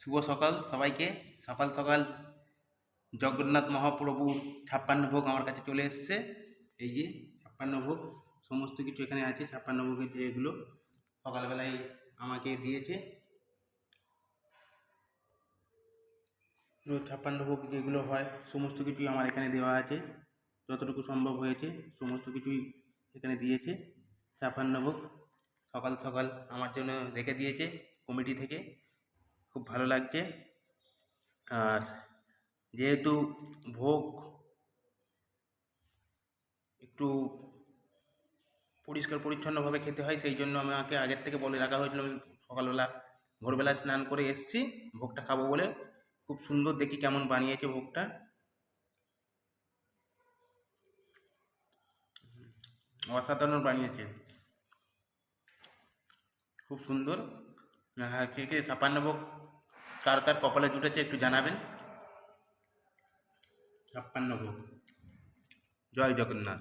শুভ সকাল সবাইকে। সকাল সকাল জগন্নাথ মহাপ্রভুর 56 ভোগ আমার কাছে চলে এসছে। এই যে 56 ভোগ, সমস্ত কিছু এখানে আছে। 56 ভোগের যে এগুলো সকালবেলায় আমাকে দিয়েছে। 56 ভোগ যেগুলো হয় সমস্ত কিছুই আমার এখানে দেওয়া আছে। যতটুকু সম্ভব হয়েছে সমস্ত কিছুই এখানে দিয়েছে। 56 ভোগ সকাল সকাল আমার জন্য রেখে দিয়েছে কমিটি থেকে, খুব ভালো লাগছে। আর যেহেতু ভোগ একটু পরিষ্কার পরিচ্ছন্নভাবে খেতে হয়, সেই জন্য আমাকে আগের থেকে বলে রাখা হয়েছিল। আমি সকালবেলা ভোরবেলা স্নান করে এসেছি ভোগটা খাবো বলে। খুব সুন্দর দেখি কেমন বানিয়েছে ভোগটা, অসাধারণ বানিয়েছে, খুব সুন্দর। হ্যাঁ, কে কে 56 ভোগ কার কার কপালে জুটেছে একটু জানাবেন। 56 ভোগ। জয় জগন্নাথ।